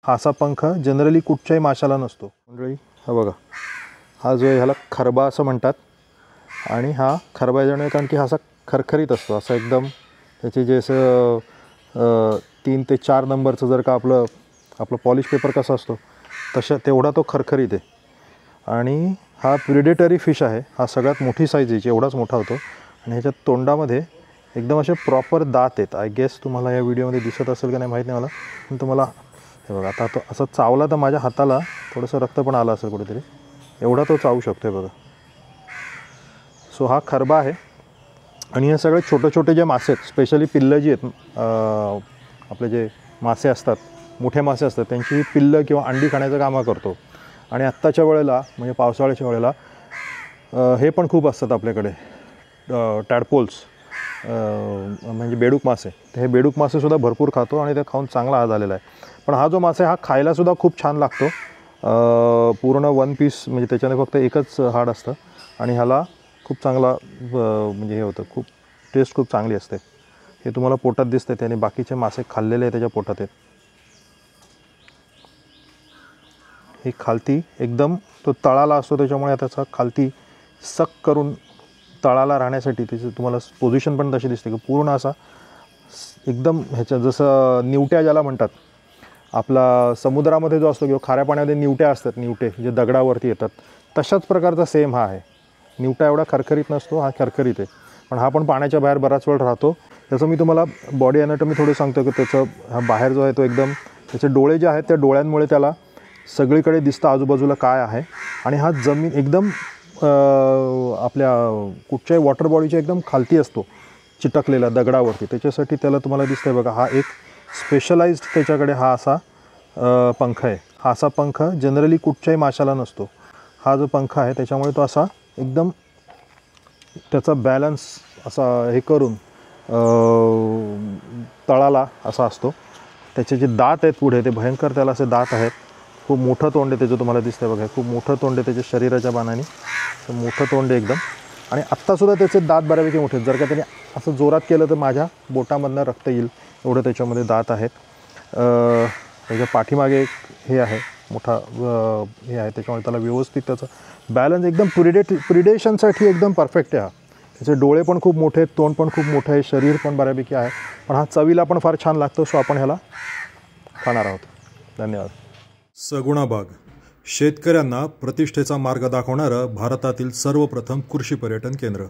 हा असा पंख जनरली कुठच्याही माशाला नसतो मंडळी। हा बघा, हा जो ह्याला खरबा असं म्हणतात आणि हा खरबा याच्यामुळे कारण की हा असा खरखरीत असतो, असा एकदम त्याचे जे असं 3 ते 4 नंबरचं जर का आपलं पॉलिश पेपर कसा असतो तेवढा तो खरखरीत आहे। आणि हा प्रिडेटरी फिश आहे, हा सगळ्यात मोठी साईज याची, एवढाच मोठा होतो आणि ह्याच्या तोंडामध्ये एकदम असे प्रॉपर दात आहेत। आय गेस तुम्हाला या व्हिडिओमध्ये दिसत असेल का नाही माहीत नाही मला, पण तुम्हाला हे बघा, आता तो असं चावला तर माझ्या हाताला थोडंसं रक्त पण आलं असेल कुठेतरी, एवढा तो चावू शकतो बघा। सो हा खरबा आहे आणि हे सगळे छोटे छोटे जे मासे आहेत, स्पेशली पिल्लं जी आहेत, आपले जे मासे असतात, मोठे मासे असतात, त्यांची पिल्लं किंवा अंडी खाण्याचं कामं करतो। आणि आत्ताच्या वेळेला म्हणजे पावसाळ्याच्या वेळेला हे पण खूप असतात आपल्याकडे, टॅडपोल्स, म्हणजे बेडूक मासे। तर हे बेडूक मासेसुद्धा भरपूर खातो आणि ते खाऊन चांगला आज आलेला आहे। पण हा जो मासा आहे हा खायलासुद्धा खूप छान लागतो, पूर्ण 1 पीस, म्हणजे त्याच्याने फक्त एकच हाड असतं आणि ह्याला खूप चांगला म्हणजे हे होतं, खूप टेस्ट खूप चांगली असते। हे तुम्हाला पोटात दिसते, त्याने बाकीचे मासे खाल्लेले आहे त्याच्या पोटात आहेत। ही खालती एकदम तो तळाला असतो, त्याच्यामुळे त्याचा खालती सक करून तळाला राहण्यासाठी त्याची तुम्हाला पोझिशन पण तशी दिसते की पूर्ण असा एकदम ह्याच्या, जसं निवट्या ज्याला म्हणतात, आपला समुद्रामध्ये जो असतो किंवा खाऱ्या पाण्यामध्ये निवट्या असतात, निवटे जे दगडावरती येतात, तशाच प्रकारचा सेम हा आहे। निवटा एवढा खरखरीत नसतो, हा खरखरीत आहे, पण हा पण पाण्याच्या बाहेर बराच वेळ राहतो। त्याचं मी तुम्हाला बॉडी ॲनाटॉमी थोडं सांगतो की त्याचं हा बाहेर जो आहे तो एकदम, त्याचे डोळे जे आहेत त्या डोळ्यांमुळे त्याला सगळीकडे दिसतं आजूबाजूला काय आहे। आणि हा जमीन एकदम आपल्या कुठच्याही वॉटर बॉडीच्या एकदम खालती असतो, चिटकलेला दगडावरती, त्याच्यासाठी त्याला तुम्हाला दिसतंय बघा, हा एक स्पेशलाइज्ड त्याच्याकडे हा असा पंख आहे। हा असा पंख जनरली कुठच्याही माशाला नसतो। हा जो पंख आहे त्याच्यामुळे तो असा एकदम त्याचा बॅलन्स असा हे करून तळाला असा असतो। त्याचे जे दात आहेत पुढे ते भयंकर, त्याला असे दात आहेत, खूप मोठं तोंड आहे त्याचं, तुम्हाला दिसतंय बघा, खूप मोठं तोंड आहे त्याच्या शरीराच्या बाणाने, मोठं तोंड आहे एकदम। आणि आत्तासुद्धा त्याचे दात बऱ्यापैकी मोठे आहेत, जर का त्याने असं जोरात केलं तर माझ्या बोटामधनं रक्त येईल एवढं त्याच्यामध्ये दात आहेत। त्याच्या पाठीमागे एक हे आहे मोठा हे आहे, त्याच्यामुळे त्याला व्यवस्थित त्याचं बॅलन्स एकदम प्रिडेशनसाठी एकदम परफेक्ट आहे हा। त्याचे डोळे पण खूप मोठे आहेत, तोंड पण खूप मोठं आहे, शरीर पण बऱ्यापैकी आहे, पण हा चवीला पण फार छान लागतो। सो आपण ह्याला खाणार आहोत। धन्यवाद। सगुणा बाग, शेतकऱ्यांना प्रतिष्ठेचा मार्ग दाखवणारं भारतातील सर्वप्रथम कृषी पर्यटन केंद्र।